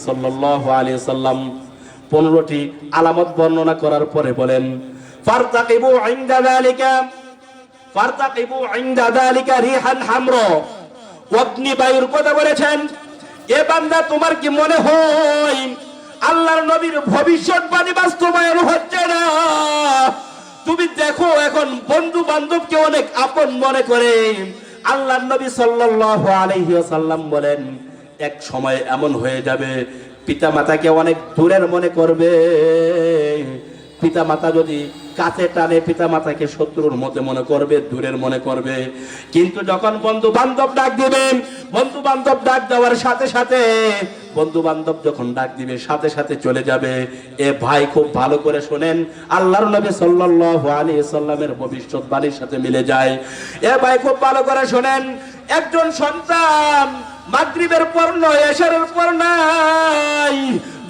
সাল্লাল্লাহু আলাইহি সাল্লাম 15টি আলামত বর্ণনা করার পরে বলেন ফারতাকিবু ইনদা যালিকা রিহান হামরা ওয়াবনি বায়ুর কথা বলেছেন। এ বান্দা তোমার কি মনে হয় আল্লাহর নবীর ভবিষ্যৎবাণী বাস্তবায়ন হচ্ছে না? তুমি দেখো এখন বন্ধু বান্ধবকে অনেক আপন মনে করে। আল্লাহর নবী সাল্লাল্লাহু আলাইহি ওয়াসাল্লাম বলেন এক সময় এমন হয়ে যাবে পিতা মাতাকে অনেক দূরের মনে করবে। পিতা মাতা যদি কাছে টানে পিতা মাতাকে শত্রুর মতে মনে করবে, দূরের মনে করবে। কিন্তু যখন বন্ধু বান্ধব ডাক দিবেন, বন্ধু বান্ধব ডাক দেওয়ার সাথে সাথে বন্ধু বান্ধব যখন ডাক দিবে সাথে সাথে চলে যাবে। এ ভাই খুব ভালো করে শোনেন, আল্লাহর নবী সাল্লাল্লাহু আলাইহি সাল্লামের ভবিষ্যৎবাণীর সাথে মিলে যায়। এ ভাই খুব ভালো করে শোনেন, একজন সন্তান মাগরিবের পর নয়, এশারের পর নাই,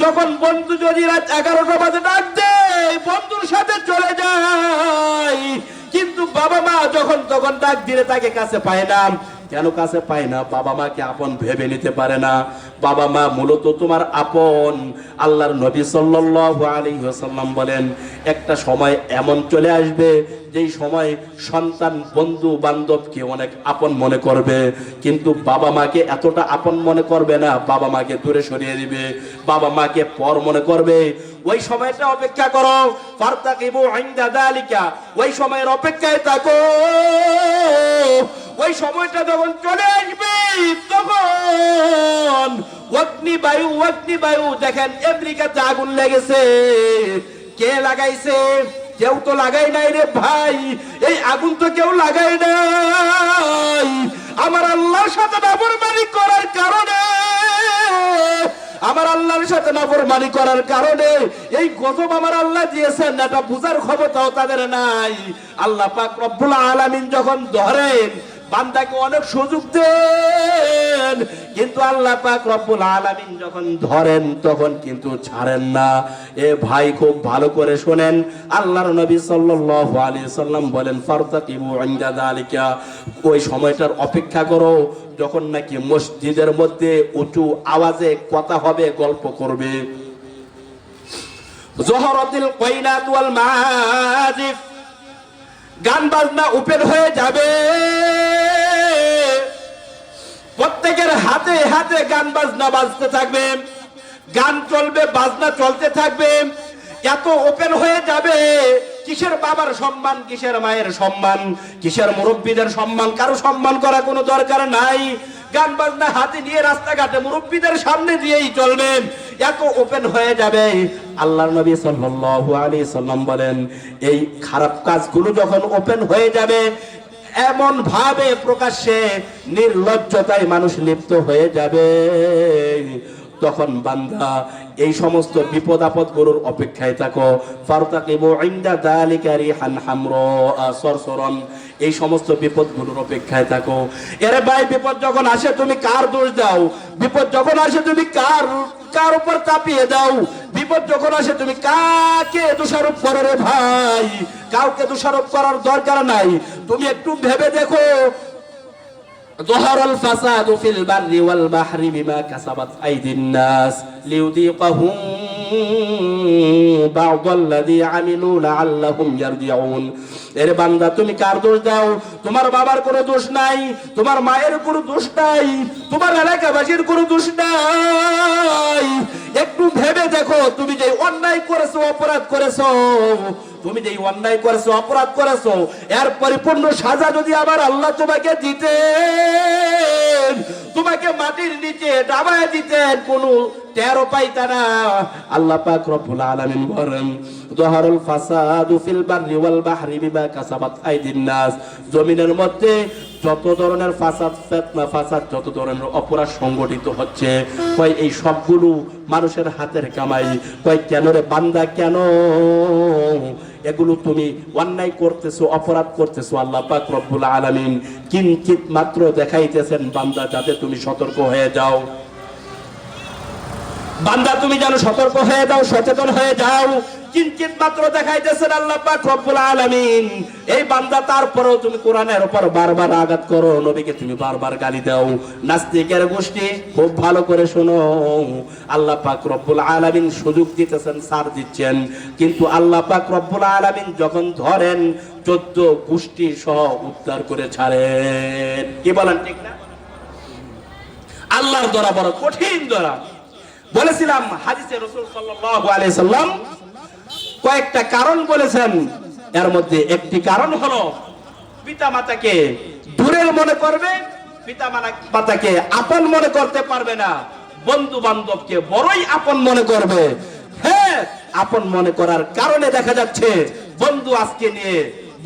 যখন বন্ধু যদি রাত 11টা বাজে ডাক দেয় বন্ধুর সাথে চলে যায়। কিন্তু বাবা মা যখন তখন ডাক দিলে তাকে কাছে পায় না। কেন কাছে পায় না? বাবা মাকে আপন ভেবে নিতে পারে না। বাবা মা মূলত তোমার আপন। আল্লাহর নবী সাল্লাল্লাহু আলাইহি ওয়াসাল্লাম বলেন একটা সময় এমন চলে আসবে যেই সময় সন্তান বন্ধু বান্ধবকে অনেক আপন মনে করবে, কিন্তু বাবা মাকে এতটা আপন মনে করবে না। বাবা মাকে দূরে সরিয়ে দিবে, বাবা মাকে পর মনে করবে। ওই সময়টা অপেক্ষা করো, ফারতাকিবু ইনদা যালিকা, ওই সময়ের অপেক্ষায় থাকো। ওই সময়টা যখন চলে আসবে তখন অগ্নি বায়ু দেখেন আমেরিকাতে আগুন লেগেছে, কে লাগাইছে? কেউ তো লাগাই নাই রে ভাই, এই আগুন তো কেউ লাগাই নাই। আমার আল্লাহর সাথে নাফরমানি করার কারণে, আমার আল্লাহর সাথে নাফরমানি করার কারণে এই গজব আমার আল্লাহ দিয়েছেন। এটা বুঝার ক্ষমতাও তাদের নাই। আল্লাহ পাক রব্বুল আলামিন যখন ধরেন বান্দাকে অনেক সুযোগ দেন, কিন্তু আল্লাহ পাক রব্বুল আলামিন যখন ধরেন তখন কিন্তু ছাড়েন না। এ ভাই খুব ভালো করে শোনেন, আল্লাহর নবী সাল্লাল্লাহু আলাইহি সাল্লাম বলেন ফারতাকিবু ইনদা যালিকা, ওই সময়টার অপেক্ষা করো যখন নাকি মসজিদের মধ্যে উঁচু আওয়াজে কথা হবে, গল্প করবে। যহরাতিল কায়নাত ওয়াল মাআজিফ, গান বাজনা ওপেন হয়ে যাবে। প্রত্যেকের হাতে হাতে গান বাজনা বাজতে থাকবে, গান চলবে, বাজনা চলতে থাকবে। এত ওপেন হয়ে যাবে, কিসের বাবার সম্মান, কিসের মায়ের সম্মান, কিসের মুরব্বীদের সম্মান, কারো সম্মান করা কোনো দরকার নাই। গান বাজনা হাতে নিয়ে রাস্তাঘাটে মুরব্বীদের সামনে দিয়েই চলবেন, এত ওপেন হয়ে যাবে। আল্লাহর নবী সাল্লাল্লাহু আলাইহি সাল্লাম বলেন এই খারাপ কাজগুলো যখন ওপেন হয়ে যাবে, এমন ভাবে প্রকাশ্যে নির্লজ্জতায় মানুষ লিপ্ত হয়ে যাবে, তখন বান্দা এই সমস্ত বিপদ আপদ গুলোর অপেক্ষায় থাকো। ফারতাকিবু ইনদা যালিকা রিহান হামরা সরসরন, এই সমস্ত বিপদ গুলোর অপেক্ষায় থাকো। এরে ভাই বিপদ যখন আসে তুমি কার দোষ দাও? বিপদ যখন আসে তুমি কার উপর চাপিয়ে দাও? বিপদ যখন আসে তুমি কাকে দোষারোপ করো রে ভাই? কাউকে দোষারোপ করার দরকার নাই। তুমি একটু ভেবে দেখো, ظهر الفساد في البر والبحر بما كسبت أيدي الناس ليذيقهم بعض الذي عملوا لعلهم يرجعون। এর বান্দা তুমি কার দোষ দাও? তোমার বাবার কোনো দোষ নাই, তোমার মায়ের কোনো দোষ নাই, তোমার এলাকাবাসীর কোনো দোষ নাই। একটু ভেবে দেখো, তুমি যে অন্যায় করেছো, অপরাধ করেছো, তুমি যে অন্যায় করেছো, অপরাধ করেছো, এর পরিপূর্ণ সাজা যদি আবার আল্লাহ তোমাকে দিতেন, তোমাকে মাটির নিচে ডাবায় দিতেন, কোনো টেরও পাইতা না। আল্লাহ পাক রব্বুল আলামিন বলেন যহরুল ফাসাদু ফিল বাররি ওয়াল বাহরি বিমা কাসাবাত আইদিন নাস, জমিনের মধ্যে যত ধরনের ফাসাদ, ফিতনা ফাসাদ, যত ধরনের অপরাধ সংগঠিত হচ্ছে, কই এই সবগুলো মানুষের হাতের কামাই। কই কেন রে বান্দা, কেন এগুলো তুমি অন্যায় করতেছো, অপরাধ করতেছো? আল্লাহ পাক রব্বুল আলামিন কিঞ্চিত মাত্র দেখাইতেছেন বান্দা যাতে তুমি সতর্ক হয়ে যাও। বান্দা তুমি যেন সতর্ক হয়ে যাও, সচেতন হয়ে যাও। কিঞ্চিত মাত্র দেখাইতেছেন আল্লাহ পাক রব্বুল আলামিন। এই বান্দা তারপরেও তুমি কোরআনের উপর বারবার আঘাত করো, নবীকে তুমি বারবার গালি দাও। নাস্তিকের গোষ্ঠী খুব ভালো করে শোনো, আল্লাহ পাক রব্বুল আলামিন সুযোগ দিতেছেন, ছাড় দিচ্ছেন, কিন্তু আল্লাহ পাক রব্বুল আলামিন যখন ধরেন 14 গোষ্ঠী সহ উদ্ধার করে ছাড়েন। কি বলেন ঠিক না? আল্লাহর ধরা বড় কঠিন ধরা। বলেছিলাম হাদিসে রাসূল সাল্লাল্লাহু আলাইহি সাল্লাম কয়েকটা কারণ বলেছেন, এর মধ্যে একটি কারণ হলো পিতামাতাকে দূরের মনে করবে, পিতামাতাকে আপন মনে করতে পারবে না, বন্ধু বান্ধবকে বড়ই আপন মনে করবে। হ্যাঁ, আপন মনে করার কারণে দেখা যাচ্ছে বন্ধু আজকে নিয়ে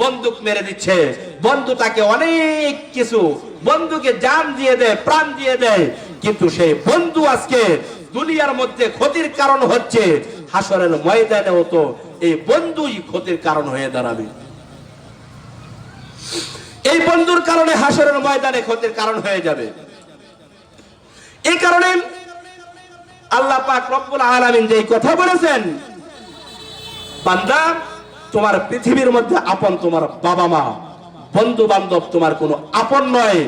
বন্দুক মেরে দিচ্ছে, বন্ধু তাকে অনেক কিছু, বন্ধুকে জান দিয়ে দেয়, প্রাণ দিয়ে দেয়, কিন্তু সেই বন্ধু আজকে দুনিয়ার মধ্যে ক্ষতির কারণ হচ্ছে। হাসরের ময়দানেও তো এই বন্ধুই ক্ষতির কারণ হয়ে দাঁড়াবে। এই বন্ধুর কারণে হাসরের ময়দানে ক্ষতির কারণ হয়ে যাবে। এই কারণে আল্লাহ পাক রব্বুল আলামিন যেই কথা বলেছেন, বান্দা তোমার পৃথিবীর মধ্যে আপন তোমার বাবা মা, বন্ধু বান্ধব তোমার কোনো আপন নয়।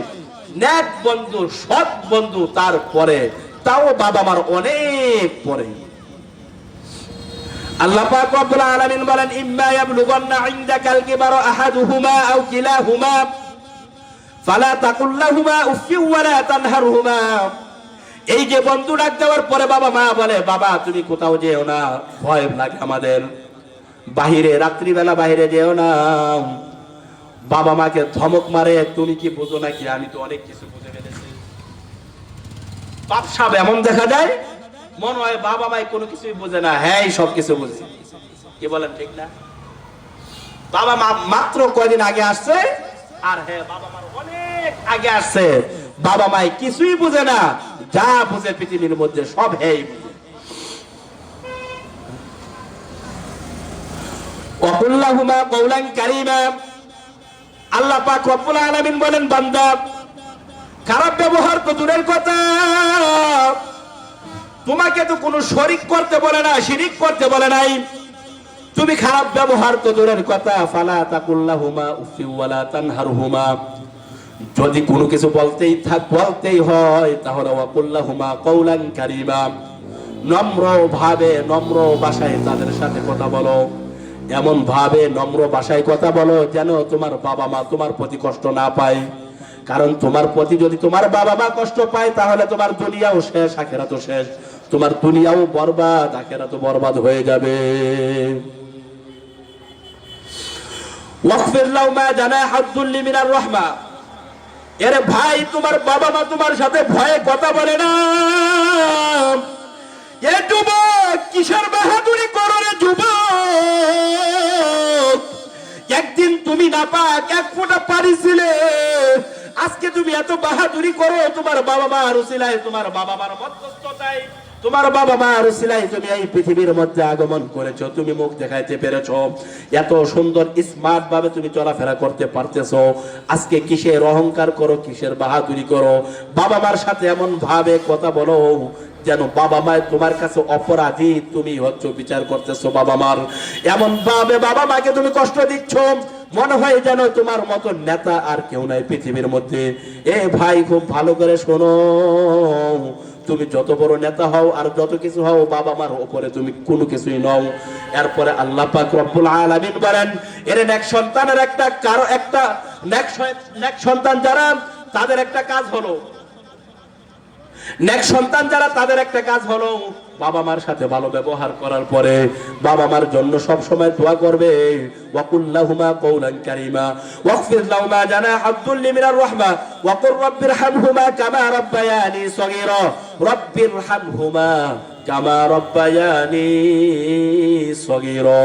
নেক বন্ধু, সৎ বন্ধু তারপরে, তাও বাবা মার অনেক পরে। আল্লাহ পাক রব্বুল আলামিন বলেন, ইম্মা ইয়াবলুগান্না ইনদাকাল কিবারা আহাদুহুমা আও কিলাহুমা ফালা তাকুল লাহুমা উফফি ওয়ালা তানহারহুমা। এই যে বন্ধু ডাক দেওয়ার পরে বাবা মা বলে, বাবা তুমি কোথাও যেও না, ভয় লাগে আমাদের, বাহিরে রাত্রিবেলা বাহিরে যেও না। বাবা মাকে ধমক মারে, তুমি কি বোঝো নাকি, আমি তো অনেক কিছু বুঝে ফেলেছি। বাপ সাহেব এমন দেখা যায়, মনে হয় বাবা মাই কোনো কিছুই বোঝে না, হ্যাঁ সব কিছু বুঝছি। কি বলেন ঠিক না? বাবা মা মাত্র কয়দিন আগে আসছে, আর হ্যাঁ বাবা মার অনেক আগে আসছে, বাবা মাই কিছুই বুঝে না, যা বুঝে পৃথিবীর মধ্যে সব হ্যাঁ বুঝে। ওয়াকুল্লাহুমা কওলান কারীমা। আল্লাহ পাক রব্বুল আলামিন বলেন, বান্দা খারাপ ব্যবহার তো দূরের কথা, তোমাকে তো কোনো শরিক করতে বলে না, শিরিক করতে বলে নাই, তুমি খারাপ ব্যবহার তো দূরের কথা, ফালা তাকুল্লাহুমা উফফি ওয়ালা তানহারহুমা। যদি কোনো কিছু বলতেই হয় তাহলে ওয়াকুল্লাহুমা কওলান কারীমা, নম্র ভাবে, নম্র ভাষায় তাদের সাথে কথা বলো, এমন ভাবে নম্র ভাষায় কথা বলো যেন তোমার বাবা মা তোমার প্রতি কষ্ট না পায়। কারণ তোমার প্রতি যদি তোমার বাবা মা কষ্ট পায় তাহলে তোমার দুনিয়াও শেষ, আখিরাতও শেষ, তোমার দুনিয়াও বরবাদ, আখিরাতও বরবাদ হয়ে যাবে। ওয়াকফির লাহুমা জানাহাদ দুল্লি মিনার রাহমা। এরে ভাই, তোমার বাবা মা তোমার সাথে ভয়ে কথা বলে না। এ যুবক, কিসের বাহাদুরি করো রে যুবক? একদিন তুমি নাপাক, এক ফোঁটা পানি ছিলে, আজকে তুমি এত বাহাদুরি করো তোমার বাবা মার উসিলায়, তোমার বাবা মার মধ্যস্থতায়, তোমার বাবা মার উসিলায় তুমি এই পৃথিবীর মধ্যে আগমন করেছো, তুমি মুখ দেখাইতে পেরেছো, এত সুন্দর স্মার্ট ভাবে তুমি চলাফেরা করতে পারতেছো। আজকে কিসের অহংকার করো, কিসের বাহাদুরি করো? বাবা মার সাথে এমন ভাবে কথা বলো যেন বাবা মা তোমার কাছে অপরাধী, তুমি হচ্ছে বিচার করতেছো বাবা মার। এমন ভাবে বাবা মাকে তুমি কষ্ট দিচ্ছ, মনে হয় যেন তোমার মতো নেতা আর কেউ নাই পৃথিবীর মধ্যে। এ ভাই, খুব ভালো করে শোনো, তুমি যত বড় নেতা হও আর যত কিছু হও, বাবা মার উপরে তুমি কোনো কিছুই নও। এরপরে আল্লাহ পাক রব্বুল আলামিন বলেন, এর নেক সন্তানের নেক সন্তান যারা, তাদের একটা কাজ হলো, নেক সন্তান যারা তাদের একটা কাজ হলো বাবা মার সাথে ভালো ব্যবহার করার পরে বাবা মার জন্য সব সময় দোয়া করবে। ওয়াকুল্লাহুমা কওলান কারীমা ওয়াগফির লাহুমা জানাহাদ দুল্লি মিনার রাহমা ওয়াকুর রাব্বিরহামহুমা কামা রাব্বায়ানি সগীরা। রাব্বিরহামহুমা কামা রাব্বায়ানি সগীরা।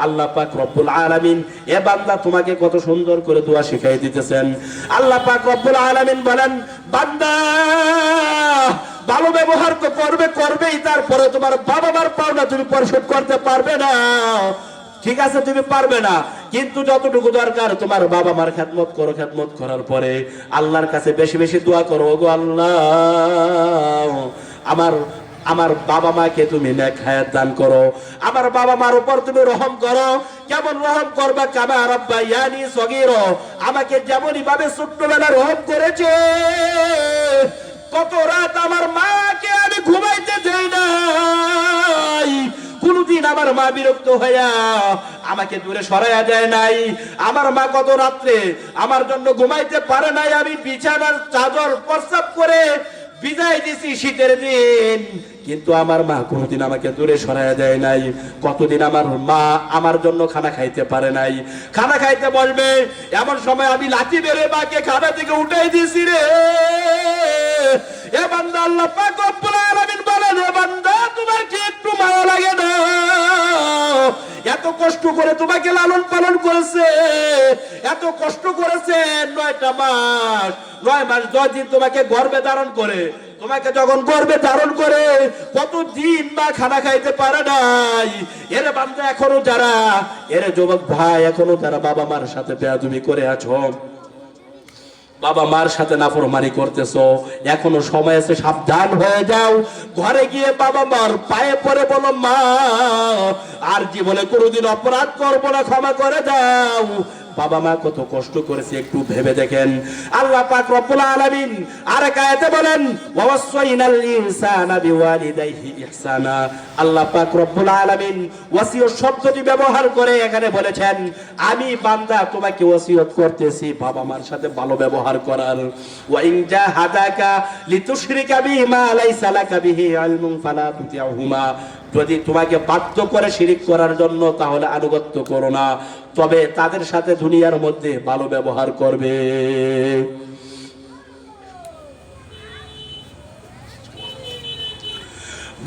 আল্লাহ পাক রব্বুল আলামিন এ বান্দা তোমাকে কত সুন্দর করে দোয়া শিখাই দিতেছেন। আল্লাহ পাক রব্বুল আলামিন বলেন, বান্দা ভালো ব্যবহার তো করবেই, তারপরে তোমার বাবা মার পাওনা তুমি পরিশোধ করতে পারবে না, ঠিক আছে তুমি পারবে না, কিন্তু যতটুকু দরকার তোমার বাবা মার খেদমত করো। খেদমত করার পরে আল্লাহর কাছে বেশি বেশি দোয়া করো, ওগো আল্লাহ আমার আমার বাবা মাকে তুমি নেক হায়াত দান করো, আমার বাবা মার উপর তুমি রহম করো। কেমন রহম করবা? কামা রাব্বায়ানি সগীরা, আমাকে যেমনই ভাবে ছোট্টবেলা রহম করেছে। কত রাত আমার মাকে আমি ঘুমাইতে দেই নাই, কোনদিন আমার মা বিরক্ত হইয়া আমাকে দূরে সরাইয়া দেয় নাই। আমার মা কত রাত্রে আমার জন্য ঘুমাইতে পারে নাই, আমি বিছানার চাদর প্রস্রাব করে বিদায় দিছি শীতের দিন, কিন্তু আমার মা কোনোদিন আমাকে দূরে সরাইয়া দেয় নাই। কতদিন আমার মা আমার জন্য খানা খাইতে পারে নাই, খানা খাইতে বসবে এমন সময় আমি লাঠি বেড়ে মাকে খানা থেকে উঠাই দিয়েছি রে। এ বান্দা, আল্লাহ পাক রব্বুল আলামিন বলেন, এ বান্দা তোমার কি একটু মায়া লাগে না? এত কষ্ট করে তোমাকে লালন পালন করেছে, এত কষ্ট করেছে, 9টা মাস 9 মাস 10 দিন তোমাকে গর্ভে ধারণ করে, তোমাকে যখন গর্ভে ধারণ করে কতদিন মা খানা খাইতে পারে নাই। এরে বান্দা, এখনো যারা, এরে যুবক ভাই, এখনো যারা বাবা মার সাথে বেয়াদবি করে আছো, বাবা মার সাথে নাফরমানি করতেছো, এখনো সময় আছে, সাবধান হয়ে যাও। ঘরে গিয়ে বাবা মার পায়ে পড়ে বলো, মা আর জীবনে কোনোদিন অপরাধ করবো না, ক্ষমা করে দাও। বাবা মা কত কষ্ট করেছে একটু ভেবে দেখেন। আল্লাহ পাক রব্বুল আলামিন আরেক আয়াতে বলেন, ওয়াসাইনাল ইনসানা বিওয়ালিদাইহি ইহসানা। আল্লাহ পাক রব্বুল আলামিন ওয়াসিয়ত শব্দটি ব্যবহার করে এখানে বলেছেন, আমি বান্দা তোমাকে ওয়াসিয়ত করতেছি বাবা মার সাথে ভালো ব্যবহার করার। ওয়া ইন জাহাদাকা লিতুশরিকা বিমা লাইসা লাকা বিহি ইলমুন ফালা তুতি'হুমা, যদি তোমাকে বাধ্য করে শিরিক করার জন্য, তাহলে আনুগত্য করো না, তবে তাদের সাথে দুনিয়ার মধ্যে ভালো ব্যবহার করবে।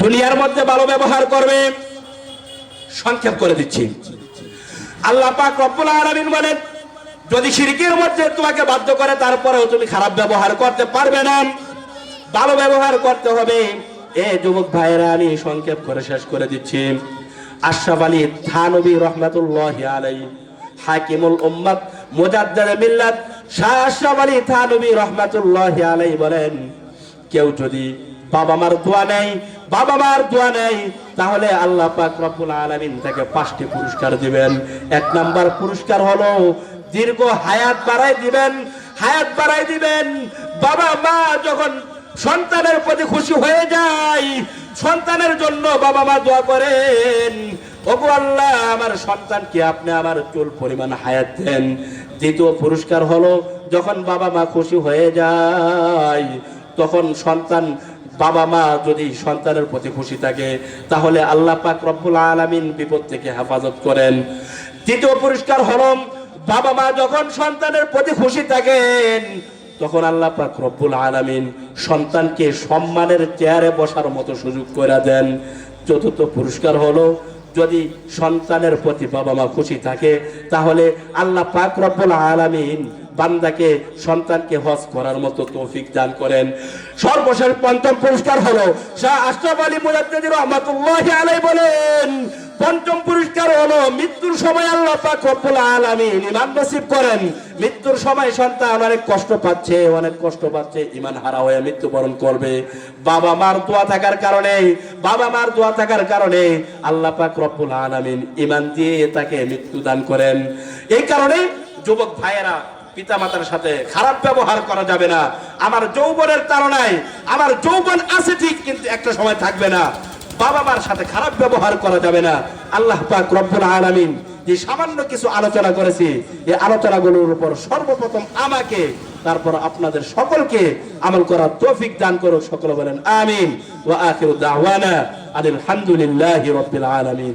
দুনিয়ার মধ্যে ভালো ব্যবহার করবে। সংক্ষেপ করে দিচ্ছি, আল্লাহ পাক রব্বুল আলামিন বলেন, যদি শিরকের মধ্যে তোমাকে বাধ্য করে তারপরেও তুমি খারাপ ব্যবহার করতে পারবে না, ভালো ব্যবহার করতে হবে। এ যুবক ভাইয়েরা, আমি সংক্ষেপ করে শেষ করে দিচ্ছি। আশরাফ আলী থানভী রহমাতুল্লাহি আলাইহি, হাকিমুল উম্মাত, মুজাদ্দিদে মিল্লাত শাহ আশরাফ আলী থানভী রহমাতুল্লাহি আলাইহি বলেন, কেউ যদি বাবা মার দোয়া নেয়, বাবা মার দোয়া নেয়, তাহলে আল্লাহ পাক রব্বুল আলামিন তাকে 5টি পুরস্কার দিবেন। 1 নাম্বার পুরস্কার হলো দীর্ঘ হায়াত বাড়াই দিবেন, হায়াত বাড়াই দিবেন। বাবা মা যখন সন্তানের প্রতি খুশি হয়ে যায়, সন্তানের জন্য বাবা মা দোয়া করেন, ওগো আল্লাহ, আমার সন্তানকে আপনি আমার চুল পরিমাণ হায়াত দেন। দ্বিতীয় পুরস্কার হলো, যখন বাবা মা খুশি হয়ে যায়, তখন সন্তান, বাবা মা যদি সন্তানের প্রতি খুশি থাকে, তাহলে আল্লাহ পাক রব্বুল আলামিন বিপদ থেকে হেফাজত করেন। তৃতীয় পুরস্কার হলো, বাবা মা যখন সন্তানের প্রতি খুশি থাকেন, তখন আল্লাহ পাক রব্বুল আলামিন সন্তানকে সম্মানের চেয়ারে বসার মতো সুযোগ করে দেন। চতুর্থ পুরস্কার হলো, যদি সন্তানের প্রতি বাবা মা খুশি থাকে, তাহলে আল্লাহ পাক রব্বুল আলামিন বান্দাকে, সন্তানকে হজ করার মতো তৌফিক দান করেন। সর্বশেষ 5ম পুরস্কার হলো, শাহ আশরাফ আলী মুজাদ্দিদি রাহমাতুল্লাহি আলাইহি বলেন, 5ম পুরস্কার হলো, মৃত্যুর সময় আল্লাহ পাক রব্বুল আলামিন ঈমান নসিব করেন। মৃত্যুর সময় সন্তান অনেক কষ্ট পাচ্ছে, অনেক কষ্ট পাচ্ছে, ঈমান হারা হয়ে মৃত্যুবরণ করবে। বাবা মার দোয়া থাকার কারণে, বাবা মার দোয়া থাকার কারণে আল্লাহ পাক রব্বুল আলামিন ঈমান দিয়ে তাকে মৃত্যু দান করেন। এই কারণে যুবক ভাইয়েরা, পিতা মাতার সাথে খারাপ ব্যবহার করা যাবে না। আমার যৌবনের তাড়নায়, আমার যৌবন আছে ঠিক, কিন্তু একটা সময় থাকবে না। বাবা মার সাথে খারাপ ব্যবহার করা যাবে না। আল্লাহ পাক রব্বুল আলামিন যে সামান্য কিছু আলোচনা করেছি, এই আলোচনাগুলোর উপর সর্বপ্রথম আমাকে, তারপর আপনাদের সকলকে আমল করার তৌফিক দান করুক। সকলে বলেন আমিন। ওয়া আখিরু দাওয়ানা আলহামদুলিল্লাহি রাব্বিল আলামিন।